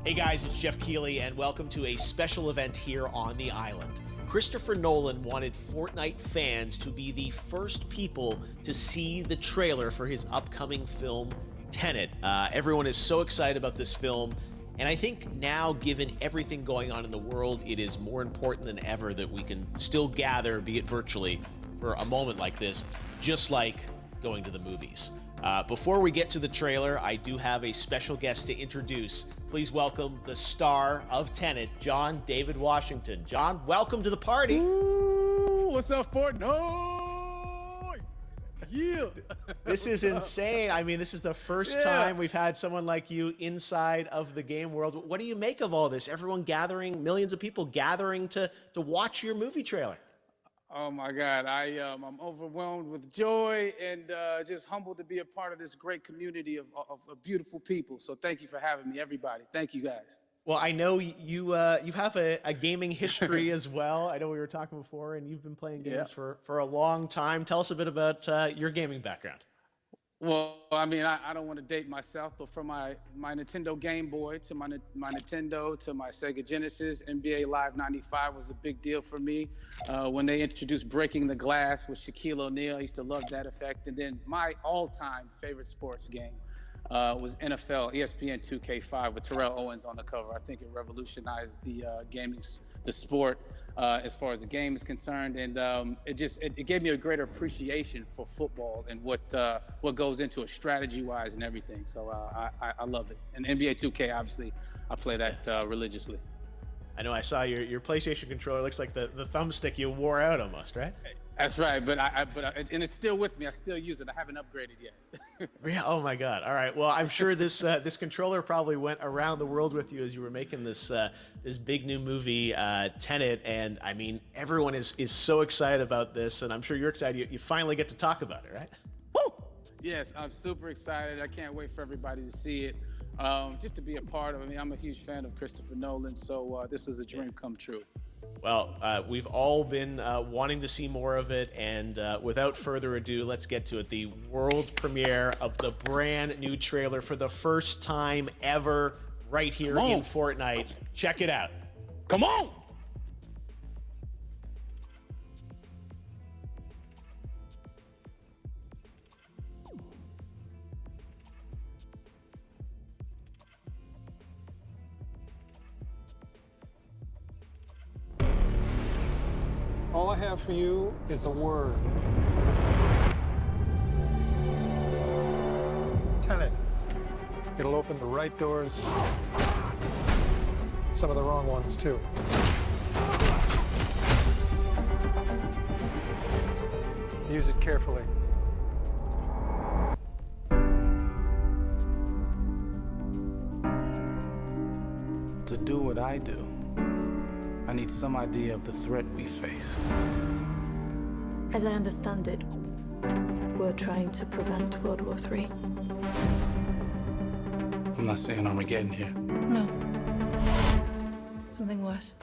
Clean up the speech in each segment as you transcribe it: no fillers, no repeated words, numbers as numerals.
Hey guys, it's Jeff Keighley, and welcome to a special event here on the island. Christopher Nolan wanted Fortnite fans to be the first people to see the trailer for his upcoming film, Tenet. Everyone is so excited about this film, and I think now, given everything going on in the world, it is more important than ever that we can still gather, be it virtually, for a moment like this, just like going to the movies. Before we get to the trailer, I do have a special guest to introduce. Please welcome the star of Tenet, John David Washington. John, welcome to the party. Ooh, what's up, Fortnite? Yeah. This is insane. I mean, this is the first time we've had someone like you inside of the game world. What do you make of all this? Everyone gathering, millions of people gathering to watch your movie trailer. Oh my God, I'm overwhelmed with joy and just humbled to be a part of this great community of beautiful people. So thank you for having me, everybody. Thank you, guys. Well, I know you have a gaming history as well. I know we were talking before, and you've been playing games for a long time. Tell us a bit about your gaming background. Well, I mean, I don't want to date myself, but from my Nintendo Game Boy to my Nintendo to my Sega Genesis, NBA Live 95 was a big deal for me. When they introduced Breaking the Glass with Shaquille O'Neal, I used to love that effect. And then my all-time favorite sports game was NFL ESPN 2K5 with Terrell Owens on the cover. I think it revolutionized the the sport as far as the game is concerned, and it gave me a greater appreciation for football and what goes into it strategy-wise and everything. So I love it. And NBA 2K, obviously, I play that religiously. I know I saw your PlayStation controller. Looks like the thumbstick you wore out almost, right? That's right, but and it's still with me. I still use it. I haven't upgraded yet. Yeah. Oh my God. All right. Well, I'm sure this this controller probably went around the world with you as you were making this this big new movie, Tenet. And I mean, everyone is so excited about this, and I'm sure you're excited. You finally get to talk about it, right? Woo! Yes, I'm super excited. I can't wait for everybody to see it. Just to be a part of it. I mean, I'm a huge fan of Christopher Nolan, so this is a dream come true. Well, we've all been wanting to see more of it, and without further ado, let's get to it. The world premiere of the brand new trailer for the first time ever right here in Fortnite. Check it out. Come on! All I have for you is a word. Tenet. It'll open the right doors, some of the wrong ones too. Use it carefully. To do what I do, I need some idea of the threat we face. As I understand it, we're trying to prevent World War III. I'm not saying Armageddon here. No. Something worse.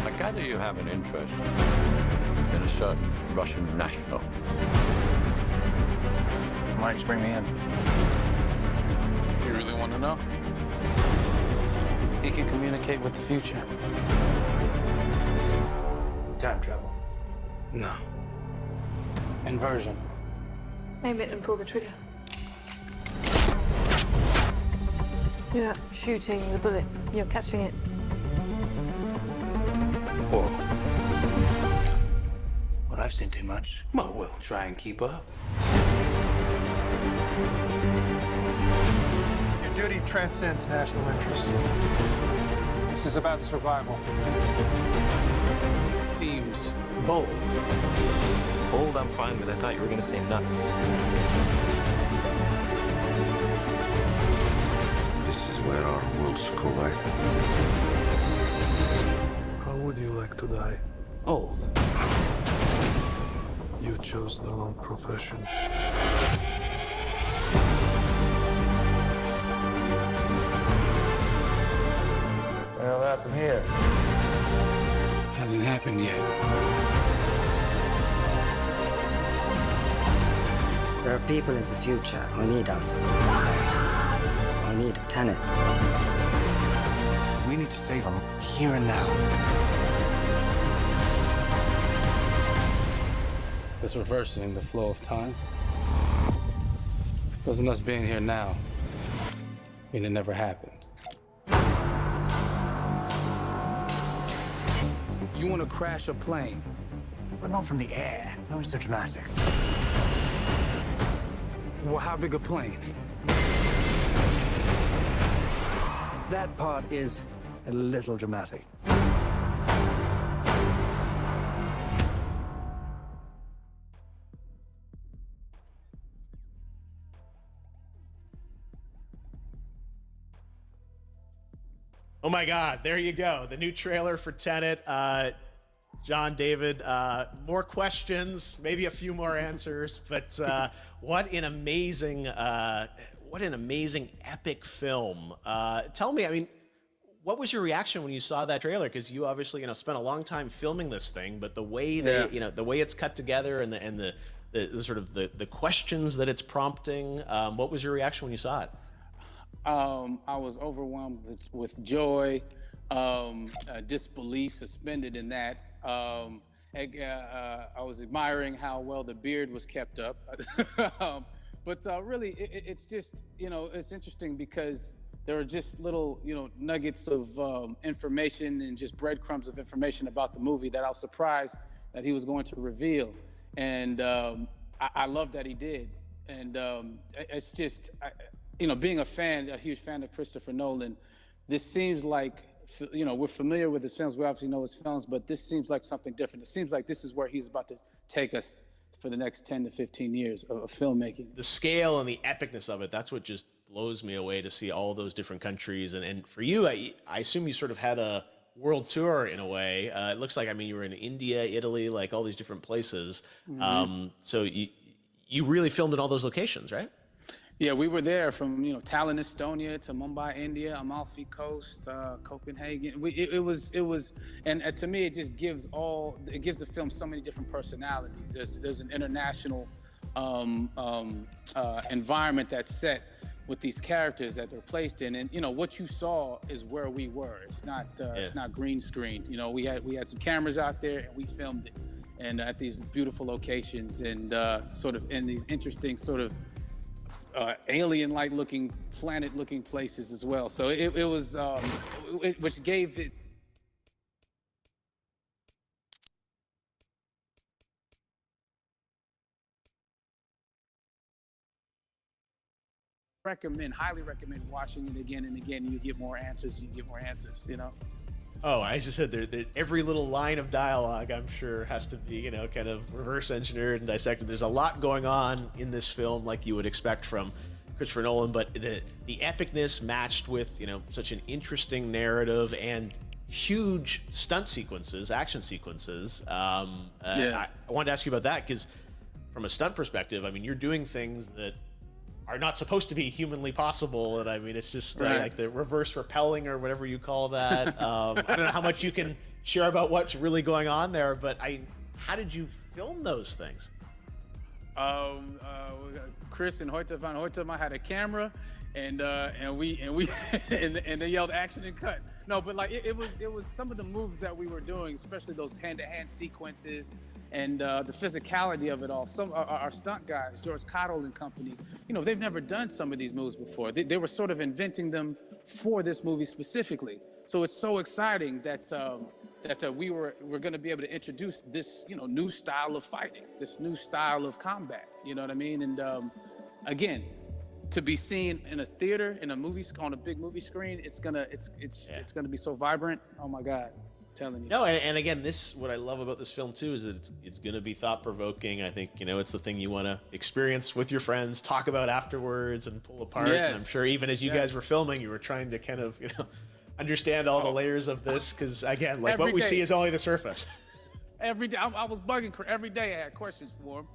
I gather you have an interest in a certain Russian national. Why don't you bring me in? You really want to know? He can communicate with the future. Time travel. No. Inversion. Aim it and pull the trigger. You're not shooting the bullet, you're catching it. Whoa. Well, I've seen too much. Well, we'll try and keep up. Your duty transcends national interests. This is about survival. Seems bold. Bold, I'm fine with. I thought you were gonna say nuts. This is where our worlds collide. How would you like to die? Old. You chose the wrong profession. Well, happened here. Hasn't happened yet. There are people in the future who need us. I need Tenet. We need to save him here and now. This reversing the flow of time doesn't us being here now mean it never happened. You want to crash a plane? But not from the air. No, it's so dramatic. Well, how big a plane? That part is a little dramatic. Oh my God, there you go. The new trailer for Tenet. John, David, more questions, maybe a few more answers, but what an amazing epic film. Tell me, I mean, what was your reaction when you saw that trailer? Because you obviously, spent a long time filming this thing, but the way the way it's cut together and the sort of the questions that it's prompting, what was your reaction when you saw it? I was overwhelmed with joy, disbelief suspended in that. I was admiring how well the beard was kept up. But really, it's just, it's interesting because there are just little, nuggets of information and just breadcrumbs of information about the movie that I was surprised that he was going to reveal. And I love that he did. And it's just, being a huge fan of Christopher Nolan, this seems like, we're familiar with his films, we obviously know his films, but this seems like something different. It seems like this is where he's about to take us for the next 10 to 15 years of filmmaking. The scale and the epicness of it, that's what just blows me away, to see all those different countries. And for you, I assume you sort of had a world tour in a way. It looks like, you were in India, Italy, like all these different places. Mm-hmm. So you really filmed in all those locations, right? Yeah, we were there from Tallinn, Estonia, to Mumbai, India, Amalfi Coast, Copenhagen. It was, and to me, it just gives the film so many different personalities. There's an international environment that's set with these characters that they're placed in, and what you saw is where we were. It's not green screened. We had some cameras out there and we filmed it, and at these beautiful locations and sort of in these interesting sort of alien-like looking, planet-looking places as well. So it was, which gave it. Highly recommend watching it again and again. You get more answers. Oh, I just said that every little line of dialogue, I'm sure, has to be, kind of reverse engineered and dissected. There's a lot going on in this film, like you would expect from Christopher Nolan, but the epicness matched with, such an interesting narrative and huge stunt sequences, action sequences. I wanted to ask you about that, because from a stunt perspective, you're doing things that are not supposed to be humanly possible, and it's just like the reverse rappelling or whatever you call that. I don't know how much you can share about what's really going on there, but how did you film those things? Chris and Hoyte van Hoytema had a camera, and they yelled action and cut. No, but it was some of the moves that we were doing, especially those hand-to-hand sequences. And the physicality of it all. Some our stunt guys, George Cottle and company, they've never done some of these moves before. They were sort of inventing them for this movie specifically. So it's so exciting that we're going to be able to introduce this new style of fighting, this new style of combat. You know what I mean? And again, to be seen in a theater, in a movie, on a big movie screen, it's gonna be so vibrant. Oh my God. Telling you. No, and again, what I love about this film too is that it's going to be thought-provoking. I think it's the thing you want to experience with your friends, talk about afterwards, and pull apart. Yes. And I'm sure even as you guys were filming, you were trying to kind of understand all the layers of this, because again, like what we see is only the surface. Every day, I was bugging every day. I had questions for him,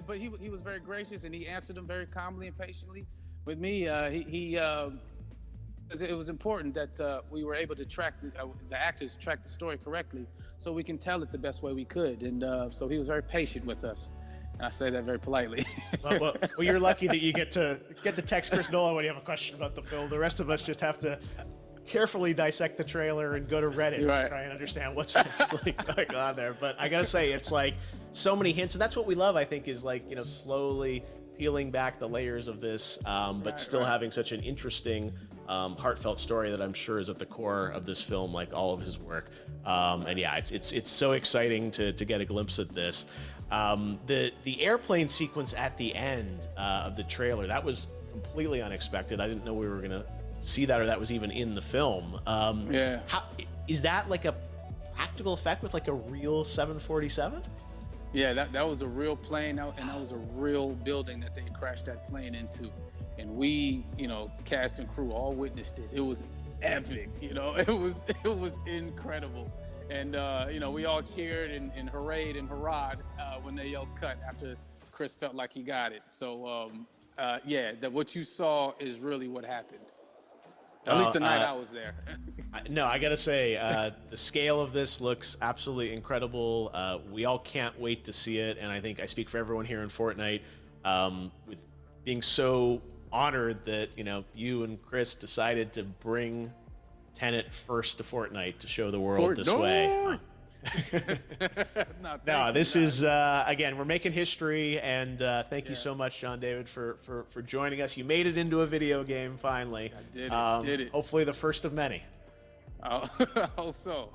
but he was very gracious and he answered them very calmly and patiently. With me, it was important that we were able to track the actors the story correctly, so we can tell it the best way we could. And so he was very patient with us. And I say that very politely. Well, you're lucky that you get to text Chris Nolan when you have a question about the film. The rest of us just have to carefully dissect the trailer and go to Reddit to try and understand what's really going on there. But I gotta say, it's like so many hints, and that's what we love. I think is like, you know, slowly peeling back the layers of this, but still having such an interesting, heartfelt story that I'm sure is at the core of this film, like all of his work. And yeah, it's so exciting to get a glimpse at this. The airplane sequence at the end of the trailer, that was completely unexpected. I didn't know we were gonna see that, or that was even in the film. Yeah. How is that, like a practical effect with like a real 747? Yeah, that was a real plane, and that was a real building that they crashed that plane into. And we, you know, cast and crew all witnessed it. It was epic, you know, it was incredible. And, you know, we all cheered and hurrayed and hurrahed when they yelled cut after Chris felt like he got it. So, yeah, what you saw is really what happened. At least the night I was there. No, I gotta say, the scale of this looks absolutely incredible. We all can't wait to see it, and I think I speak for everyone here in Fortnite, with being so honored that, you know, you and Chris decided to bring Tenet first to Fortnite to show the world this way. No, this is again, we're making history, and thank you so much, John David, for joining us. You made it into a video game finally. I did it. Hopefully the first of many. I hope so.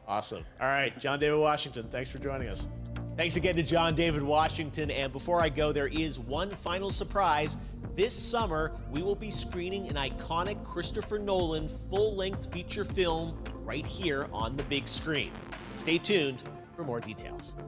Awesome. All right, John David Washington, thanks for joining us. Thanks again to John David Washington. And before I go, there is one final surprise. This summer, we will be screening an iconic Christopher Nolan full-length feature film right here on the big screen. Stay tuned for more details.